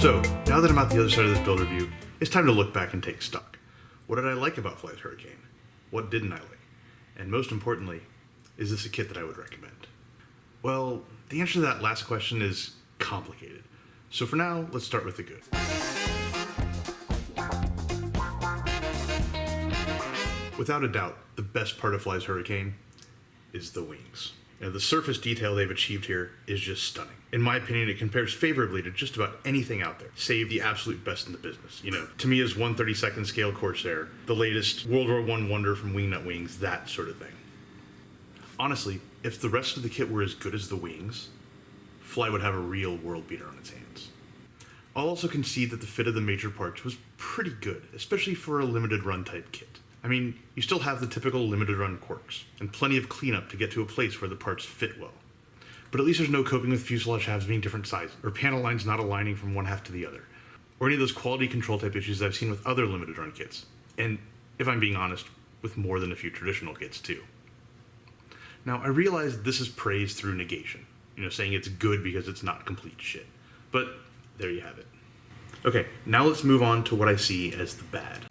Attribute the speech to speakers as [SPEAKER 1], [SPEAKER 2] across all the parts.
[SPEAKER 1] So, now that I'm out the other side of this build review, it's time to look back and take stock. What did I like about Fly's Hurricane? What didn't I like? And most importantly, is this a kit that I would recommend? Well, the answer to that last question is complicated. So for now, let's start with the good. Without a doubt, the best part of Fly's Hurricane is the wings. Now, the surface detail they've achieved here is just stunning. In my opinion, it compares favorably to just about anything out there, save the absolute best in the business. You know, Tamiya's 1/32nd scale Corsair, the latest World War I wonder from Wingnut Wings, that sort of thing. Honestly, if the rest of the kit were as good as the wings, Fly would have a real world beater on its hands. I'll also concede that the fit of the major parts was pretty good, especially for a limited run type kit. I mean, you still have the typical limited run quirks, and plenty of cleanup to get to a place where the parts fit well. But at least there's no coping with fuselage halves being different sizes, or panel lines not aligning from one half to the other, or any of those quality control type issues I've seen with other limited run kits. And, if I'm being honest, with more than a few traditional kits too. Now, I realize this is praise through negation, saying it's good because it's not complete shit. But, there you have it. Okay, now let's move on to what I see as the bad.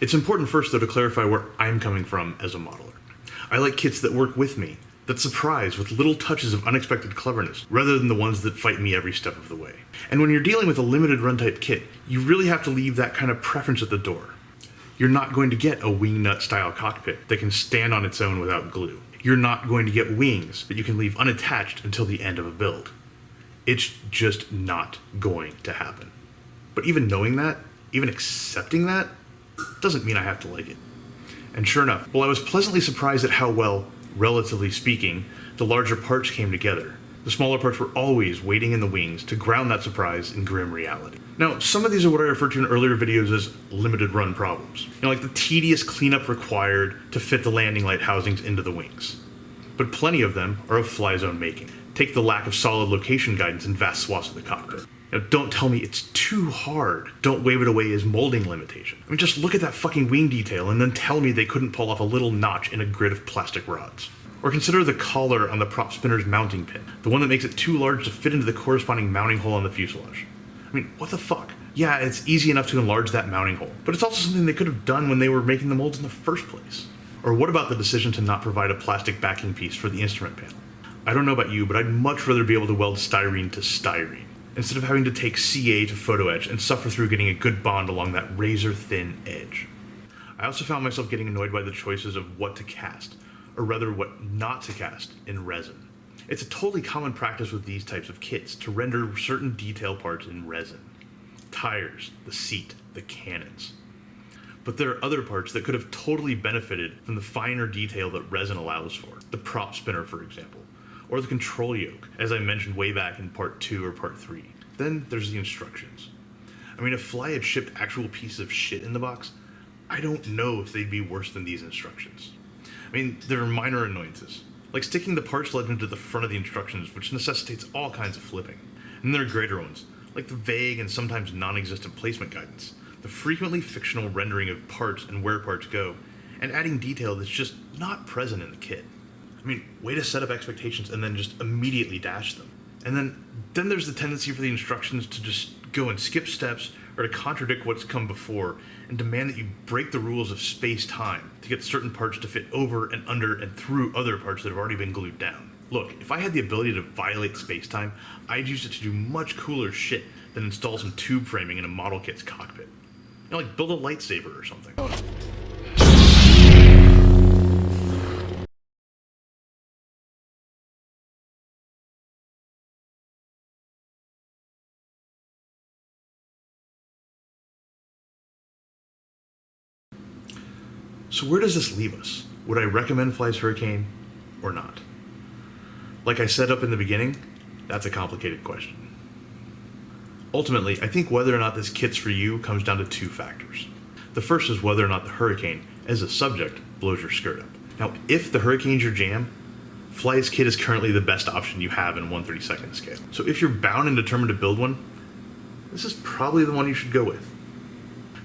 [SPEAKER 1] It's important first, though, to clarify where I'm coming from as a modeler. I like kits that work with me, that surprise with little touches of unexpected cleverness, rather than the ones that fight me every step of the way. And when you're dealing with a limited run type kit, you really have to leave that kind of preference at the door. You're not going to get a wingnut style cockpit that can stand on its own without glue. You're not going to get wings that you can leave unattached until the end of a build. It's just not going to happen. But even knowing that, even accepting that, doesn't mean I have to like it. And sure enough, I was pleasantly surprised at how well, relatively speaking, the larger parts came together. The smaller parts were always waiting in the wings to ground that surprise in grim reality. Now, some of these are what I referred to in earlier videos as limited run problems. Like the tedious cleanup required to fit the landing light housings into the wings. But plenty of them are of Fly's own making. Take the lack of solid location guidance in vast swaths of the cockpit. Don't tell me it's too hard. Don't wave it away as molding limitation. Just look at that fucking wing detail and then tell me they couldn't pull off a little notch in a grid of plastic rods. Or consider the collar on the prop spinner's mounting pin, the one that makes it too large to fit into the corresponding mounting hole on the fuselage. What the fuck? Yeah, it's easy enough to enlarge that mounting hole, but it's also something they could have done when they were making the molds in the first place. Or what about the decision to not provide a plastic backing piece for the instrument panel? I don't know about you, but I'd much rather be able to weld styrene to styrene, instead of having to take CA to photo etch and suffer through getting a good bond along that razor-thin edge. I also found myself getting annoyed by the choices of what to cast, or rather what not to cast, in resin. It's a totally common practice with these types of kits to render certain detail parts in resin. Tires, the seat, the cannons. But there are other parts that could have totally benefited from the finer detail that resin allows for. The prop spinner, for example. Or the control yoke, as I mentioned way back in part 2 or part 3. Then there's the instructions. If Fly had shipped actual pieces of shit in the box, I don't know if they'd be worse than these instructions. There are minor annoyances, like sticking the parts legend to the front of the instructions, which necessitates all kinds of flipping. And there are greater ones, like the vague and sometimes non-existent placement guidance, the frequently fictional rendering of parts and where parts go, and adding detail that's just not present in the kit. Way to set up expectations and then just immediately dash them. And then there's the tendency for the instructions to just go and skip steps or to contradict what's come before and demand that you break the rules of space-time to get certain parts to fit over and under and through other parts that have already been glued down. Look, if I had the ability to violate space-time, I'd use it to do much cooler shit than install some tube framing in a model kit's cockpit. Like build a lightsaber or something. So where does this leave us? Would I recommend Fly's Hurricane or not? Like I said up in the beginning, that's a complicated question. Ultimately, I think whether or not this kit's for you comes down to two factors. The first is whether or not the Hurricane, as a subject, blows your skirt up. Now, if the Hurricane's your jam, Fly's kit is currently the best option you have in 1/32nd scale. So if you're bound and determined to build one, this is probably the one you should go with.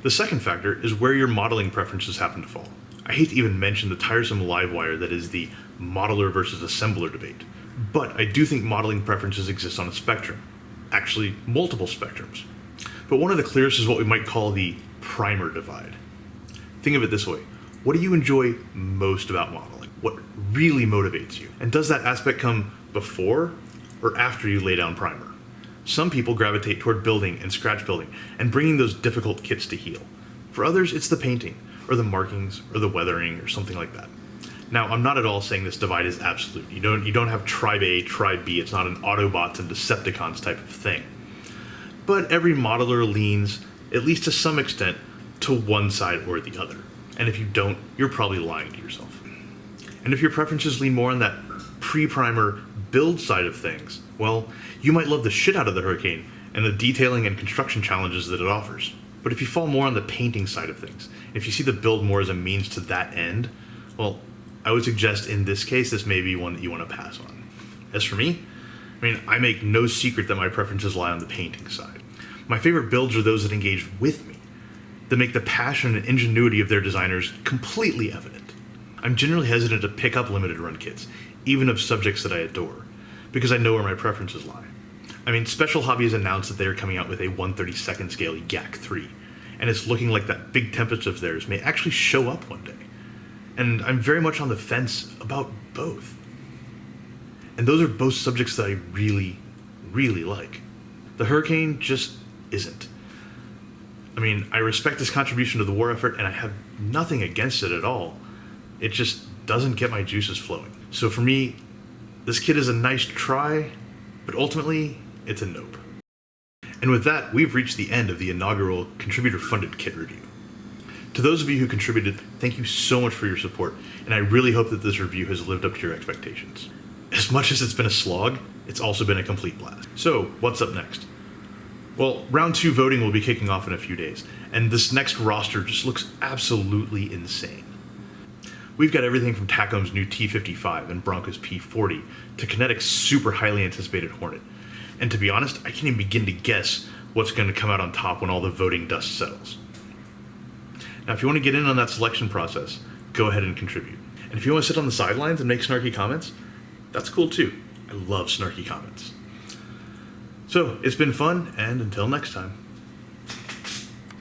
[SPEAKER 1] The second factor is where your modeling preferences happen to fall. I hate to even mention the tiresome live wire that is the modeler versus assembler debate. But I do think modeling preferences exist on a spectrum. Actually, multiple spectrums. But one of the clearest is what we might call the primer divide. Think of it this way. What do you enjoy most about modeling? What really motivates you? And does that aspect come before or after you lay down primer? Some people gravitate toward building and scratch building and bringing those difficult kits to heal. For others, it's the painting, or the markings, or the weathering, or something like that. Now, I'm not at all saying this divide is absolute. You don't have tribe A, tribe B. It's not an Autobots and Decepticons type of thing. But every modeler leans, at least to some extent, to one side or the other. And if you don't, you're probably lying to yourself. And if your preferences lean more on that pre-primer build side of things, well, you might love the shit out of the Hurricane and the detailing and construction challenges that it offers. But if you fall more on the painting side of things, if you see the build more as a means to that end, well, I would suggest in this case, this may be one that you want to pass on. As for me, I make no secret that my preferences lie on the painting side. My favorite builds are those that engage with me, that make the passion and ingenuity of their designers completely evident. I'm generally hesitant to pick up limited run kits, even of subjects that I adore, because I know where my preferences lie. Special Hobby has announced that they are coming out with a 1/32nd scale Yak 3, and it's looking like that big template of theirs may actually show up one day. And I'm very much on the fence about both. And those are both subjects that I really, really like. The Hurricane just isn't. I respect his contribution to the war effort, and I have nothing against it at all. It just doesn't get my juices flowing. So for me, this kit is a nice try, but ultimately, it's a nope. And with that, we've reached the end of the inaugural contributor-funded kit review. To those of you who contributed, thank you so much for your support, and I really hope that this review has lived up to your expectations. As much as it's been a slog, it's also been a complete blast. So, what's up next? Well, round 2 voting will be kicking off in a few days, and this next roster just looks absolutely insane. We've got everything from Tacom's new T55 and Bronco's P40 to Kinetic's super highly anticipated Hornet. And to be honest, I can't even begin to guess what's going to come out on top when all the voting dust settles. Now, if you want to get in on that selection process, go ahead and contribute. And if you want to sit on the sidelines and make snarky comments, that's cool too. I love snarky comments. So, it's been fun, and until next time.